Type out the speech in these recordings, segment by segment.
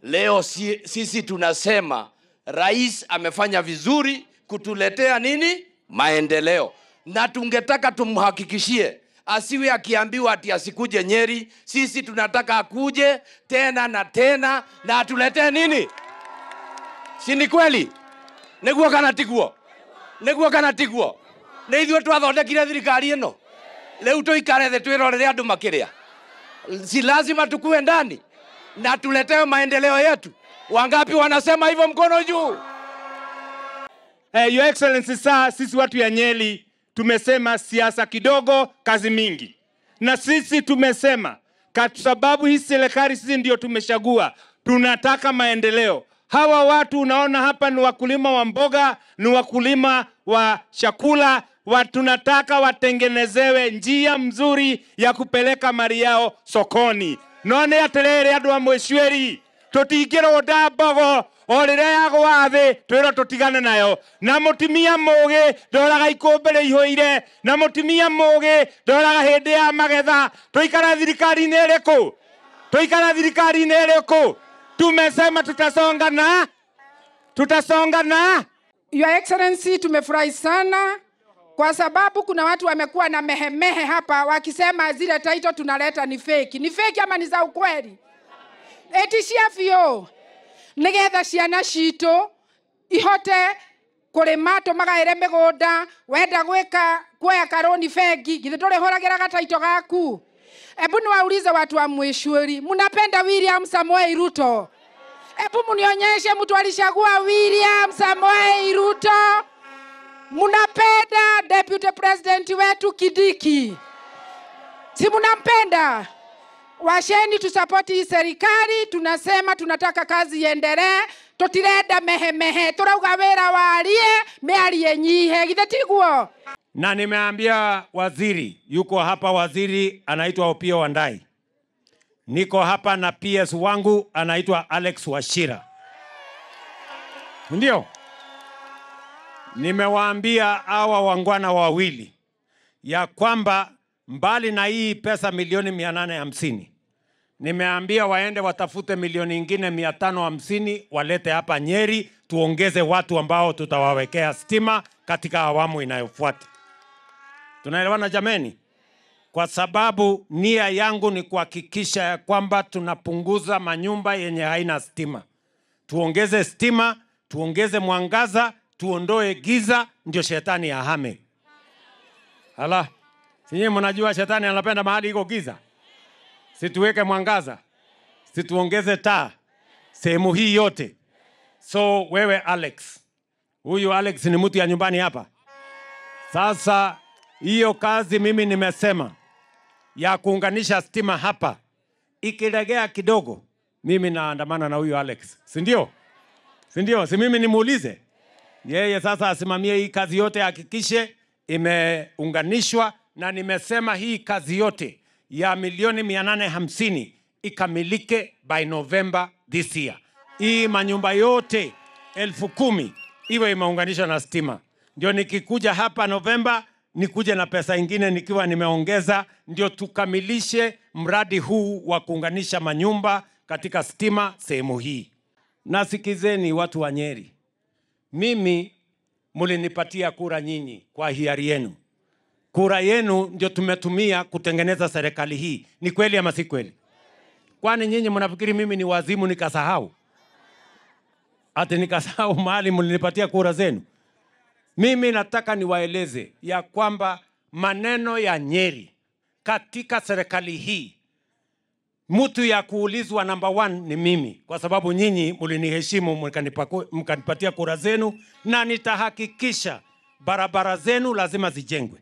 Leo sisi tunasema rais amefanya vizuri kutuletea nini? Maendeleo. Na tungetaka tumhakikishie asiwe akiambiwa ati asikuje Nyeri. Sisi tunataka akuje tena na tena na atuletee nini? Si ni kweli? Neguo kana tiguo? Neguo kana tiguo? Nĩ ithuĩ twathondekire thirikari ĩno. Leo tuikare thĩ twĩrorere andũ makĩrĩa. Si lazima tukue ndani na tuletee maendeleo yetu. Wangapi wanasema hivyo mkono juu? Your Excellency sir, sisi watu ya Nyeri tumesema siasa kidogo, kazi mingi. Na sisi tumesema kwa sababu hii serikali sisi ndio tumechagua, tunataka maendeleo. Hawa watu unaona hapa ni wakulima wa mboga, ni wakulima wa chakula, tunataka watengenezewe njia mzuri ya kupeleka mali yao sokoni. None aterere andu a Mwicweri tutingirwo ndambogo o riria yagwa thi twiro tutigane nayo. Na mutimia mugi ndoraga ikumbire ihuire, na mutimia mugi ndoraga hindi ya magetha. Tuikara thirikari-ini iriku? Tuikara thirikari-ini iriku? Tumesema tutasonga na. Your Excellency, tumefurahi sana kwa sababu kuna watu wamekuwa na mehemehe hapa wakisema zile title tunaleta ni fake. Ni fake ama ni za ukweli? Eti ciafio nigetha ciana cito ihote kurima tumagaire migunda wenda gwika kuoya karoni fegi githe ndurihuragira gataito gaku. Ebu niwaulize watu wa Mwicweri, mnapenda William Samoei Ruto? Ebu mnionyeshe mtu alishagua William Samoei Ruto. Mnapenda Deputy President wetu Kindiki? Si mnampenda? Washeni tusapoti hii serikali. Tunasema tunataka kazi iendelee. Tutirenda mehemehe. Turauga wera walie mealie nyihe. Githe tiguo? Na nimeambia waziri, yuko hapa waziri anaitwa Opiyo Wandayi. Niko hapa na PS wangu anaitwa Alex Wachira. Ndio. Nimewaambia hawa wangwana wawili ya kwamba mbali na hii pesa milioni 850, nimeambia waende watafute milioni ingine 550 walete hapa Nyeri, tuongeze watu ambao tutawawekea stima katika awamu inayofuata. Tunaelewana jameni? Kwa sababu nia yangu ni kuhakikisha ya kwamba tunapunguza manyumba yenye haina stima. Tuongeze stima, tuongeze mwangaza, tuondoe giza, ndio shetani ahame. Hala, sinye mnajua shetani anapenda mahali iko giza. Situweke mwangaza, situongeze taa sehemu hii yote. So wewe Alex, huyu Alex ni mtu ya nyumbani hapa. Sasa hiyo kazi mimi nimesema ya kuunganisha stima hapa ikilegea kidogo, mimi naandamana na huyu Alex. Si ndio? Si ndio? Si mimi nimuulize yeye sasa asimamie hii kazi yote, hakikishe imeunganishwa. Na nimesema hii kazi yote ya milioni 850 ikamilike by November this year. Hii manyumba yote 10,000 iwe imeunganishwa na stima. Ndio nikikuja hapa November nikuje na pesa ingine nikiwa nimeongeza, ndio tukamilishe mradi huu wa kuunganisha manyumba katika stima sehemu hii. Na sikizeni watu wa Nyeri, mimi mulinipatia kura nyinyi kwa hiari yenu. Kura yenu ndio tumetumia kutengeneza serikali hii. Ni kweli ama si kweli? Kwani nyinyi mnafikiri mimi ni wazimu nikasahau? Ati nikasahau mahali mulinipatia kura zenu? Mimi nataka niwaeleze ya kwamba maneno ya Nyeri katika serikali hii, mtu ya kuulizwa number 1 ni mimi, kwa sababu nyinyi mliniheshimu mkanipatia kura zenu, na nitahakikisha barabara zenu lazima zijengwe,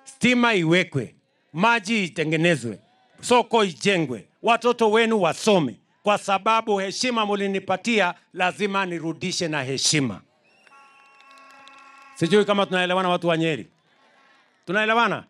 stima iwekwe, maji itengenezwe, soko ijengwe, watoto wenu wasome, kwa sababu heshima mlinipatia lazima nirudishe na heshima. Sijui kama tunaelewana watu wa Nyeri. Tunaelewana?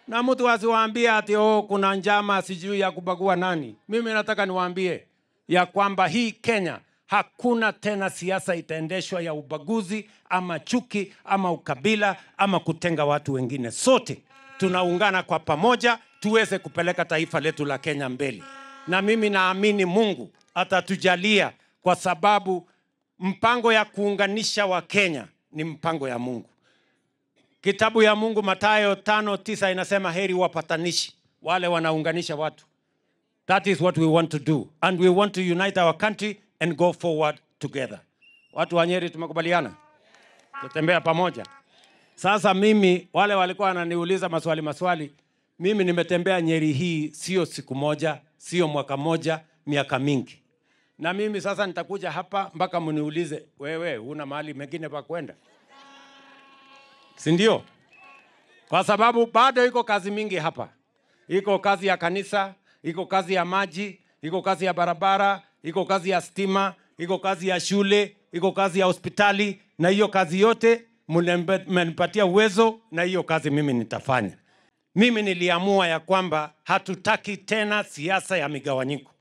Na mtu asiwaambia ati kuna njama sijui ya kubagua nani. Mimi nataka niwaambie ya kwamba hii Kenya hakuna tena siasa itaendeshwa ya ubaguzi ama chuki ama ukabila ama kutenga watu wengine. Sote tunaungana kwa pamoja tuweze kupeleka taifa letu la Kenya mbele. Na mimi naamini Mungu atatujalia, kwa sababu mpango ya kuunganisha wa Kenya ni mpango ya Mungu. Kitabu ya Mungu Mathayo 5:9 inasema heri wapatanishi, wale wanaunganisha watu. That is what we want to do, and we want to unite our country and go forward together. Watu wa Nyeri tumekubaliana tutembea pamoja. Sasa mimi, wale walikuwa wananiuliza maswali, mimi nimetembea Nyeri hii sio siku moja, sio mwaka moja, miaka mingi. Na mimi sasa nitakuja hapa mpaka mniulize, wewe una mahali mengine pa kwenda? Si ndio? Kwa sababu bado iko kazi mingi hapa. Iko kazi ya kanisa, iko kazi ya maji, iko kazi ya barabara, iko kazi ya stima, iko kazi ya shule, iko kazi ya hospitali, na hiyo kazi yote mmenipatia uwezo, na hiyo kazi mimi nitafanya. Mimi niliamua ya kwamba hatutaki tena siasa ya migawanyiko.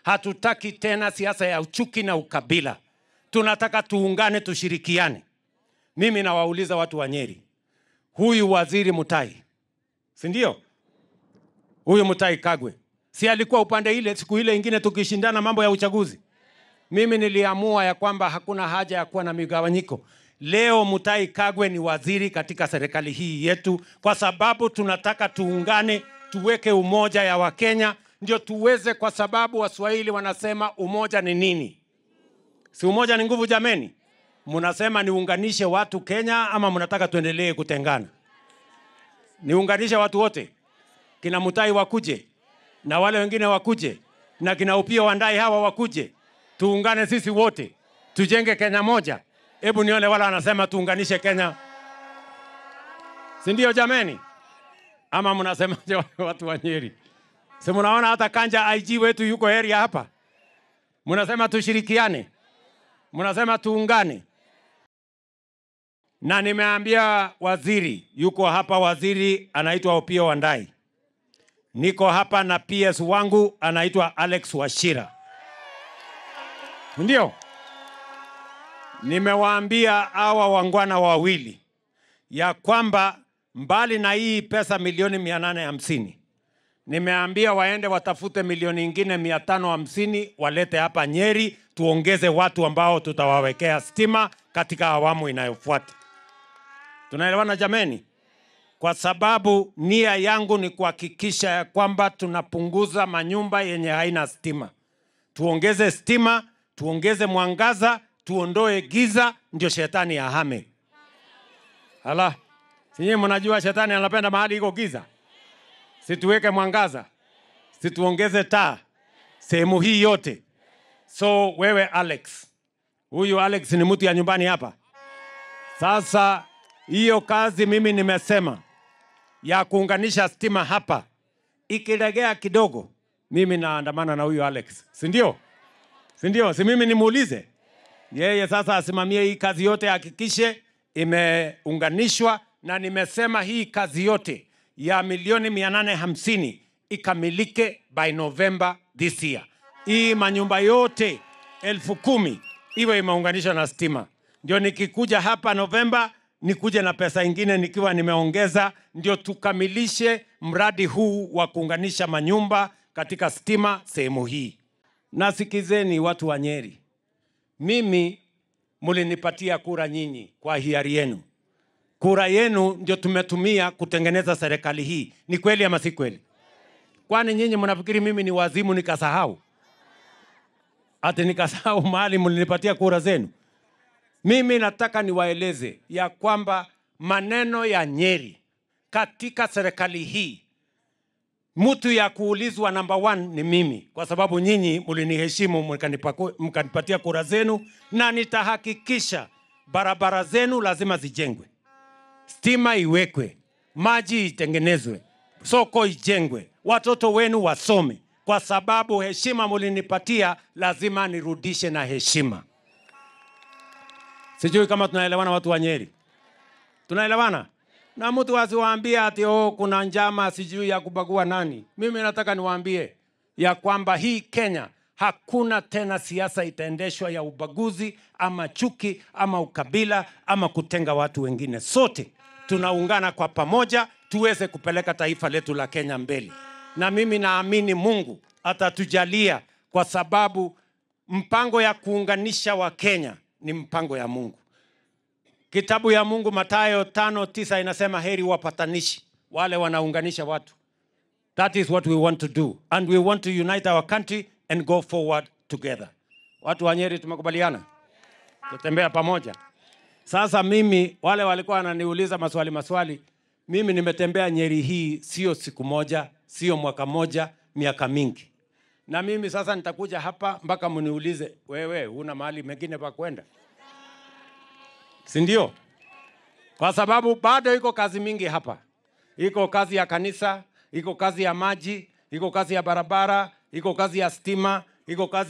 Hatutaki tena siasa ya uchuki na ukabila. Tunataka tuungane, tushirikiane. Mimi nawauliza watu wa Nyeri, huyu waziri Mutahi, si ndio? Huyu Mutahi Kagwe, si alikuwa upande ile siku ile ingine tukishindana mambo ya uchaguzi? Mimi niliamua ya kwamba hakuna haja ya kuwa na migawanyiko. Leo Mutahi Kagwe ni waziri katika serikali hii yetu, kwa sababu tunataka tuungane, tuweke umoja ya Wakenya, ndio tuweze, kwa sababu Waswahili wanasema umoja ni nini? Si umoja ni nguvu jameni? Mnasema niunganishe watu Kenya ama mnataka tuendelee kutengana? Niunganishe watu wote. Kina Mutahi wakuje, na wale wengine wakuje, na kina Opiyo Wandayi hawa wakuje. Tuungane sisi wote, tujenge Kenya moja. Hebu nione wala wanasema tuunganishe Kenya. Si ndio jameni? Ama mnasema watu wa Nyeri? Si mnaona hata Kanja IG wetu yuko area hapa? Mnasema tushirikiane. Mnasema tuungane. Na nimeambia waziri, yuko hapa waziri anaitwa Opiyo Wandayi. Niko hapa na PS wangu anaitwa Alex Wachira. Ndio? Nimewaambia hawa wangwana wawili ya kwamba mbali na hii pesa milioni 850, nimeambia waende watafute milioni ingine 550 walete hapa Nyeri, tuongeze watu ambao tutawawekea stima katika awamu inayofuata. Tunaelewana jameni? Kwa sababu nia yangu ni kuhakikisha ya kwamba tunapunguza manyumba yenye haina stima. Tuongeze stima, tuongeze mwangaza, tuondoe giza, ndio shetani ahame. Hala, sinye mnajua shetani anapenda mahali iko giza? Situweke mwangaza, situongeze taa sehemu hii yote. So wewe Alex, huyu Alex ni mtu ya nyumbani hapa. Sasa hiyo kazi mimi nimesema ya kuunganisha stima hapa, ikilegea kidogo, mimi naandamana na huyu Alex. Si ndio? Si ndio? Si mimi nimuulize yeye sasa asimamie hii kazi yote, hakikishe imeunganishwa, na nimesema hii kazi yote ya milioni 850 ikamilike by November this year. Hii manyumba yote 10,000 iwe imeunganishwa na stima. Ndio nikikuja hapa November nikuje na pesa ingine nikiwa nimeongeza, ndio tukamilishe mradi huu wa kuunganisha manyumba katika stima sehemu hii. Nasikizeni watu wa Nyeri, mimi mulinipatia kura nyinyi kwa hiari yenu. Kura yenu ndio tumetumia kutengeneza serikali hii. Ni kweli ama si kweli? Kwani nyinyi mnafikiri mimi ni wazimu nikasahau? Ati nikasahau mahali mulinipatia kura zenu? Mimi nataka niwaeleze ya kwamba maneno ya Nyeri katika serikali hii, mtu ya kuulizwa number 1 ni mimi, kwa sababu nyinyi mliniheshimu mkanipatia kura zenu, na nitahakikisha barabara zenu lazima zijengwe, stima iwekwe, maji itengenezwe, soko ijengwe, watoto wenu wasome, kwa sababu heshima mlinipatia lazima nirudishe na heshima. Sijui kama tunaelewana watu wa Nyeri. Tunaelewana? Na mtu asiwaambia ati kuna njama sijui ya kubagua nani. Mimi nataka niwaambie ya kwamba hii Kenya hakuna tena siasa itaendeshwa ya ubaguzi ama chuki ama ukabila ama kutenga watu wengine. Sote tunaungana kwa pamoja tuweze kupeleka taifa letu la Kenya mbele. Na mimi naamini Mungu atatujalia, kwa sababu mpango ya kuunganisha wa Kenya ni mpango ya Mungu. Kitabu ya Mungu Mathayo 5:9 inasema heri wapatanishi, wale wanaunganisha watu. That is what we want to do, and we want to unite our country and go forward together. Watu wa Nyeri tumekubaliana tutembea pamoja. Sasa mimi, wale walikuwa wananiuliza maswali, mimi nimetembea Nyeri hii sio siku moja, sio mwaka moja, miaka mingi. Na mimi sasa nitakuja hapa mpaka mniulize, wewe una mahali mengine pa kwenda? Si ndio? Kwa sababu bado iko kazi mingi hapa. Iko kazi ya kanisa, iko kazi ya maji, iko kazi ya barabara, iko kazi ya stima, iko kazi